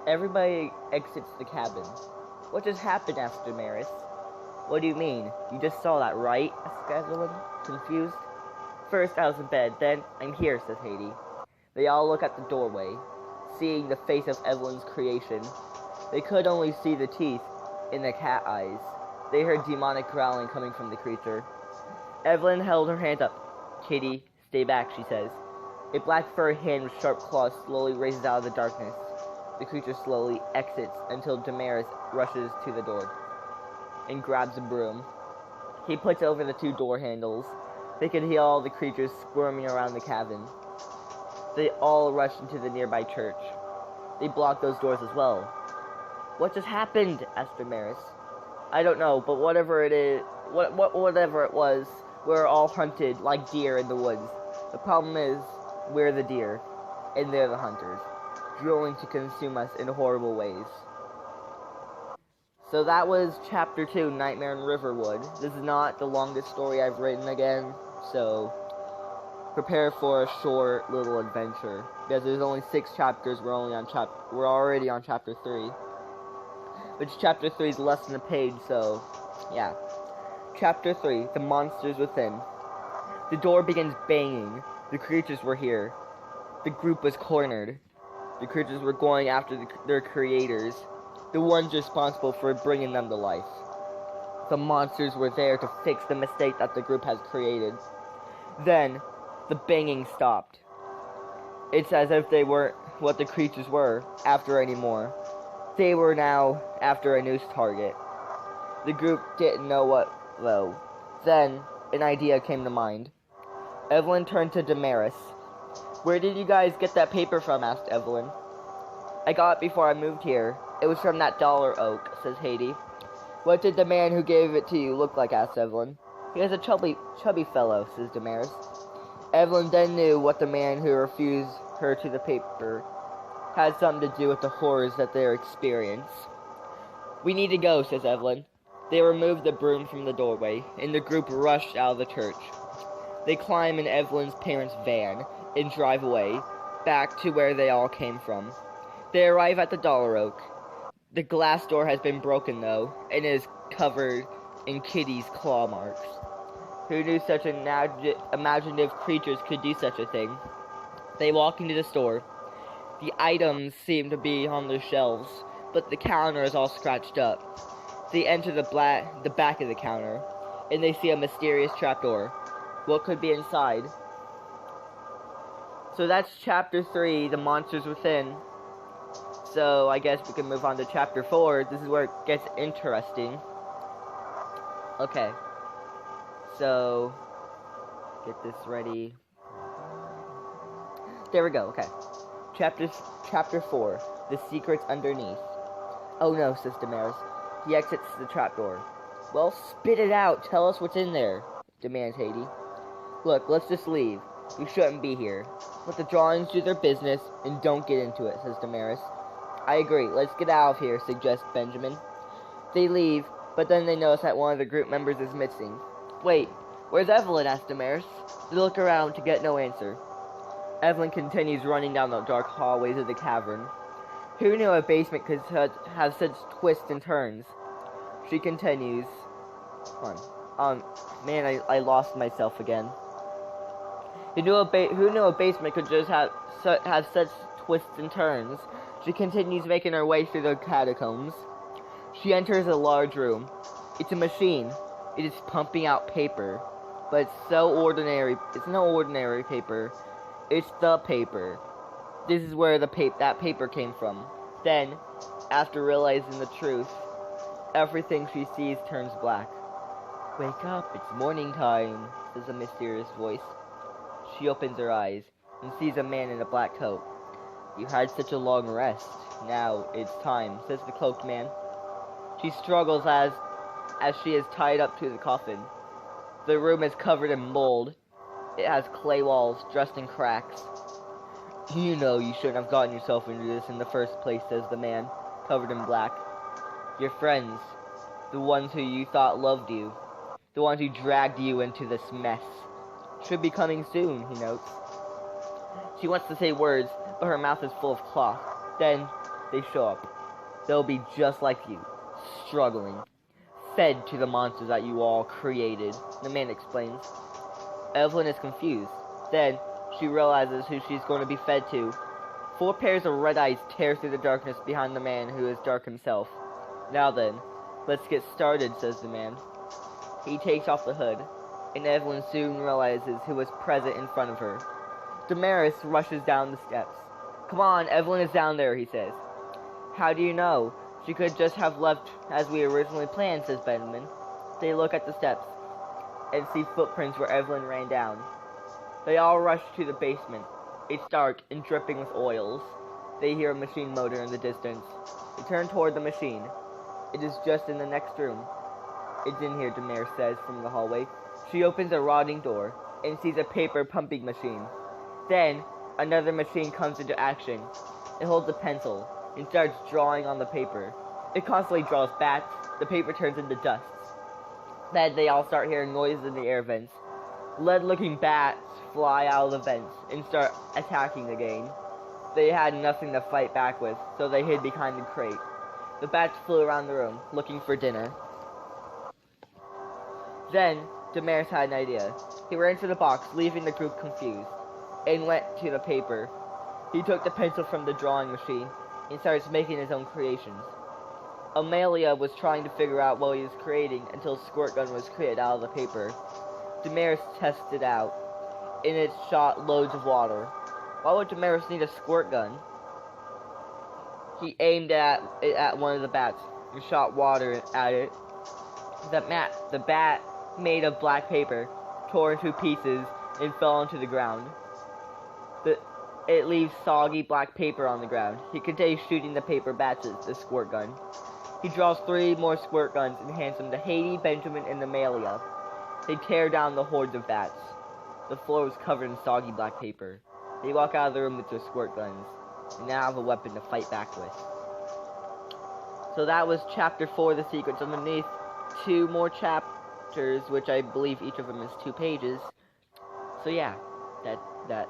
Everybody exits the cabin. What just happened? Asked Damaris. What do you mean? You just saw that, right? Asked Evelyn, confused. First I was in bed, then I'm here, says Haiti. They all look at the doorway, seeing the face of Evelyn's creation. They could only see the teeth in the cat eyes. They heard demonic growling coming from the creature. Evelyn held her hand up. Kitty, stay back, she says. A black furry hand with sharp claws slowly raises out of the darkness. The creature slowly exits until Damaris rushes to the door and grabs a broom. He puts over the two door handles. They could hear all the creatures squirming around the cabin. They all rush into the nearby church. They block those doors as well. What just happened? Asked Damaris. I don't know, but whatever it is, whatever it was, we're all hunted like deer in the woods. The problem is, we're the deer, and they're the hunters, drilling to consume us in horrible ways. So that was Chapter 2, Nightmare in Riverwood. This is not the longest story I've written again, so prepare for a short little adventure. Because there's only 6 chapters, we're already on Chapter 3. Which Chapter 3 is less than a page, so yeah. Chapter 3, The Monsters Within. The door begins banging. The creatures were here. The group was cornered. The creatures were going after their creators, the ones responsible for bringing them to life. The monsters were there to fix the mistake that the group has created. Then, the banging stopped. It's as if they weren't what the creatures were after anymore. They were now after a new target. The group didn't know what, though. Then, an idea came to mind. Evelyn turned to Damaris. Where did you guys get that paper from? Asked Evelyn. I got it before I moved here. It was from that dollar oak, says Haiti. What did the man who gave it to you look like? Asked Evelyn. He was a chubby fellow, says Damaris. Evelyn then knew what the man who refused her to the paper had something to do with the horrors that they experienced. We need to go, says Evelyn. They removed the broom from the doorway, and the group rushed out of the church. They climb in Evelyn's parents' van and drive away, back to where they all came from. They arrive at the Dollar Oak. The glass door has been broken, though, and is covered in Kitty's claw marks. Who knew such imaginative creatures could do such a thing? They walk into the store. The items seem to be on the shelves, but the counter is all scratched up. They enter the back of the counter, and they see a mysterious trapdoor. What could be inside? So that's Chapter 3, The Monsters Within. So I guess we can move on to Chapter 4. This is where it gets interesting. Okay. So, get this ready. There we go, okay. Chapter 4, The Secrets Underneath. Oh no, says Damaris. He exits the trapdoor. Well, spit it out. Tell us what's in there, demands Haiti. Look, let's just leave. We shouldn't be here. Let the drawings do their business, and don't get into it, says Damaris. I agree. Let's get out of here, suggests Benjamin. They leave, but then they notice that one of the group members is missing. Wait, where's Evelyn? Asks Damaris. They look around to get no answer. Evelyn continues running down the dark hallways of the cavern. Who knew a basement could have such twists and turns? She continues. Man, I lost myself again. Who knew a basement could just have such twists and turns? She continues making her way through the catacombs. She enters a large room. It's a machine. It is pumping out paper, but it's no ordinary paper. It's the paper. This is where that paper came from. Then, after realizing the truth, everything she sees turns black. Wake up, it's morning time, says a mysterious voice. She opens her eyes and sees a man in a black coat. You had such a long rest. Now it's time, says the cloaked man. She struggles as she is tied up to the coffin. The room is covered in mold. It has clay walls dressed in cracks. You know you shouldn't have gotten yourself into this in the first place, says the man, covered in black. Your friends, the ones who you thought loved you, the ones who dragged you into this mess, should be coming soon, he notes. She wants to say words, but her mouth is full of cloth. Then, they show up, they'll be just like you, struggling, fed to the monsters that you all created, the man explains. Evelyn is confused. Then, she realizes who she's going to be fed to. 4 pairs of red eyes tear through the darkness behind the man who is dark himself. Now then, let's get started, says the man. He takes off the hood, and Evelyn soon realizes who was present in front of her. Damaris rushes down the steps. Come on, Evelyn is down there, he says. How do you know? She could just have left as we originally planned, says Benjamin. They look at the steps and see footprints where Evelyn ran down. They all rush to the basement. It's dark and dripping with oils. They hear a machine motor in the distance. They turn toward the machine. It is just in the next room. It's in here, Damaris says from the hallway. She opens a rotting door and sees a paper pumping machine. Then, another machine comes into action. It holds a pencil and starts drawing on the paper. It constantly draws bats. The paper turns into dust. Then they all start hearing noises in the air vents. Lead-looking bats fly out of the vents and start attacking again. They had nothing to fight back with, so they hid behind the crate. The bats flew around the room, looking for dinner. Then, Damaris had an idea. He ran to the box, leaving the group confused, and went to the paper. He took the pencil from the drawing machine and started making his own creations. Amelia was trying to figure out what he was creating until a squirt gun was created out of the paper. Damaris tested it out, and it shot loads of water. Why would Damaris need a squirt gun? He aimed it at one of the bats and shot water at it. The bat, made of black paper, tore into pieces and fell onto the ground. It leaves soggy black paper on the ground. He continues shooting the paper bats with the squirt gun. He draws 3 more squirt guns and hands them to Haiti, Benjamin, and Amelia. They tear down the hordes of bats. The floor is covered in soggy black paper. They walk out of the room with their squirt guns, and now have a weapon to fight back with. So that was chapter 4, The Secrets. Underneath 2 more chapters, which I believe each of them is 2 pages. So yeah, that.